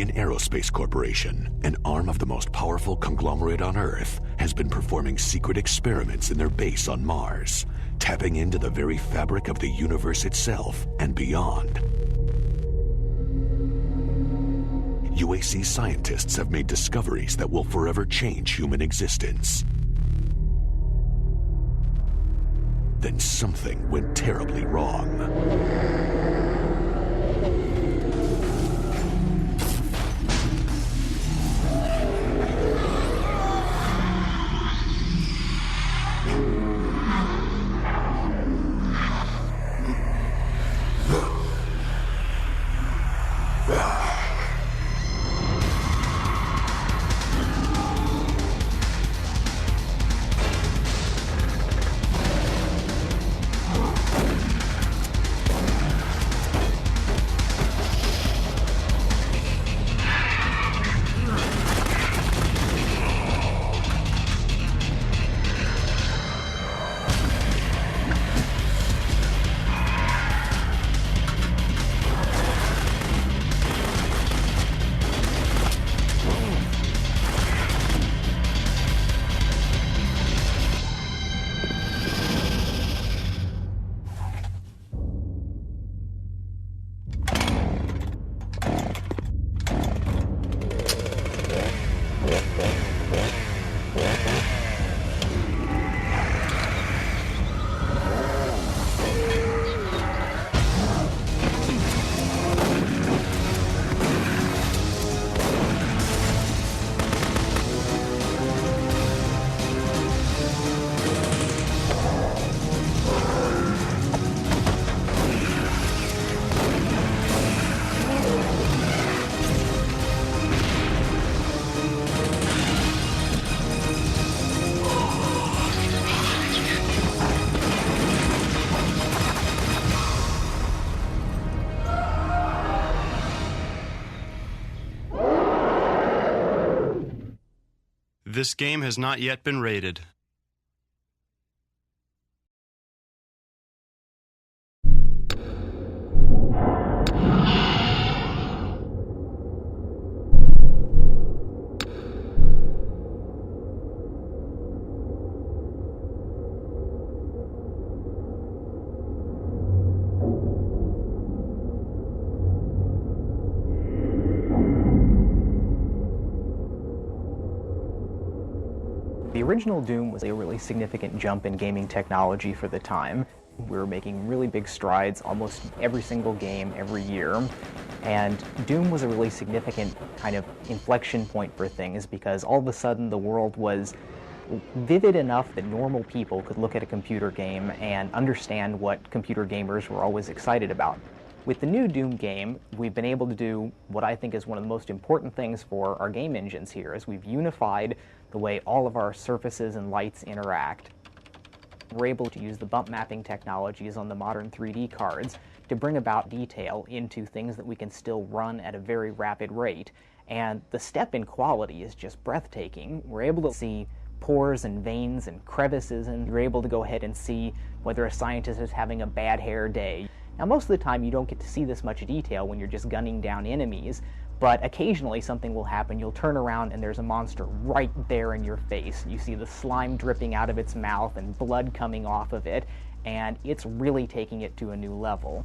Guardian Aerospace Corporation, an arm of the most powerful conglomerate on Earth, has been performing secret experiments in their base on Mars, tapping into the very fabric of the universe itself and beyond. UAC scientists have made discoveries that will forever change human existence. Then something went terribly wrong. This game has not yet been rated. The original Doom was a really significant jump in gaming technology for the time. We were making really big strides almost every single game every year, and Doom was a really significant kind of inflection point for things because all of a sudden the world was vivid enough that normal people could look at a computer game and understand what computer gamers were always excited about. With the new Doom game, we've been able to do what I think is one of the most important things for our game engines here, is we've unified the way all of our surfaces and lights interact. We're able to use the bump mapping technologies on the modern 3D cards to bring about detail into things that we can still run at a very rapid rate. And the step in quality is just breathtaking. We're able to see pores and veins and crevices, and you're able to go ahead and see whether a scientist is having a bad hair day. Now, most of the time you don't get to see this much detail when you're just gunning down enemies, but occasionally something will happen. You'll turn around and there's a monster right there in your face. You see the slime dripping out of its mouth and blood coming off of it, and it's really taking it to a new level.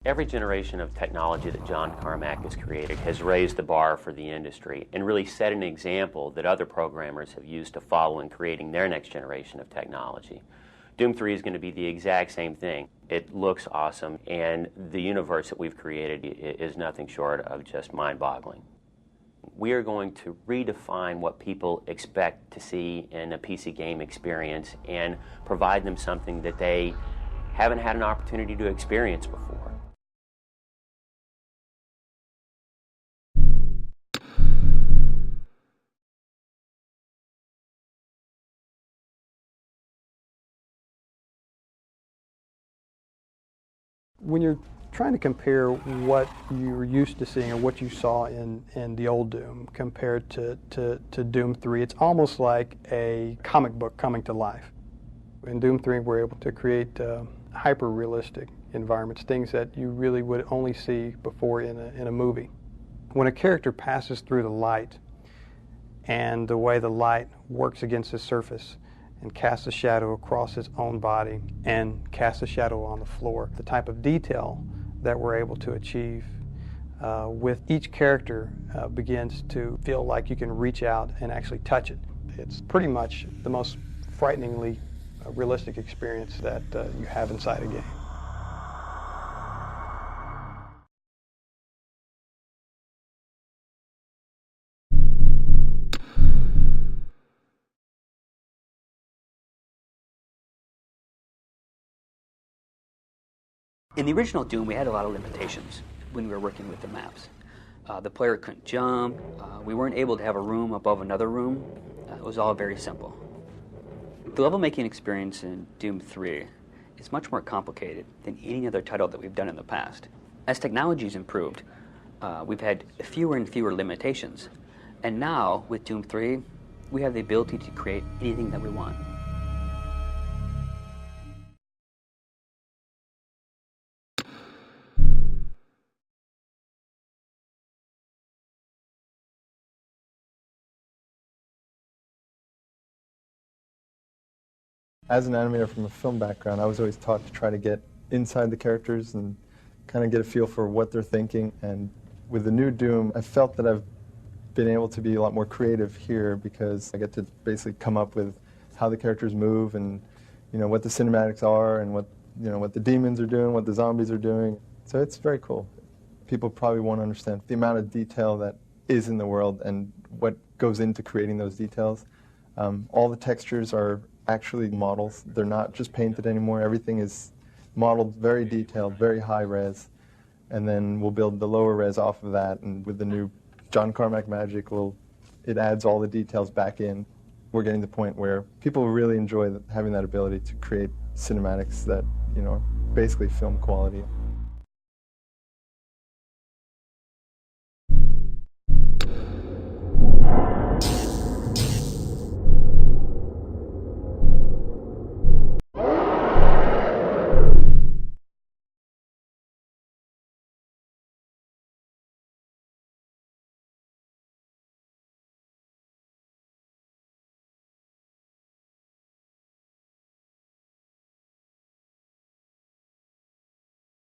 Every generation of technology that John Carmack has created has raised the bar for the industry and really set an example that other programmers have used to follow in creating their next generation of technology. Doom 3 is going to be the exact same thing. It looks awesome, and the universe that we've created is nothing short of just mind-boggling. We are going to redefine what people expect to see in a PC game experience and provide them something that they haven't had an opportunity to experience before. When you're trying to compare what you were used to seeing or what you saw in the old Doom compared to Doom 3. It's almost like a comic book coming to life. In Doom 3, we're able to create hyper-realistic environments, things that you really would only see before in a movie. When a character passes through the light and the way the light works against the surface and casts a shadow across his own body and casts a shadow on the floor, the type of detail that we're able to achieve with each character begins to feel like you can reach out and actually touch it. It's pretty much the most frighteningly realistic experience that you have inside a game. In the original Doom, we had a lot of limitations when we were working with the maps. The player couldn't jump, we weren't able to have a room above another room. It was all very simple. The level making experience in Doom 3 is much more complicated than any other title that we've done in the past. As technology's improved, we've had fewer and fewer limitations. And now, with Doom 3, we have the ability to create anything that we want. As an animator from a film background, I was always taught to try to get inside the characters and kind of get a feel for what they're thinking. And with the new Doom, I felt that I've been able to be a lot more creative here because I get to basically come up with how the characters move and what the cinematics are and what the demons are doing, what the zombies are doing. So it's very cool. People probably won't understand the amount of detail that is in the world and what goes into creating those details. All the textures are actually models. They're not just painted anymore. Everything is modeled very detailed, very high res, and then we'll build the lower res off of that, and with the new John Carmack magic, it adds all the details back in. We're getting to the point where people really enjoy having that ability to create cinematics that, are basically film quality.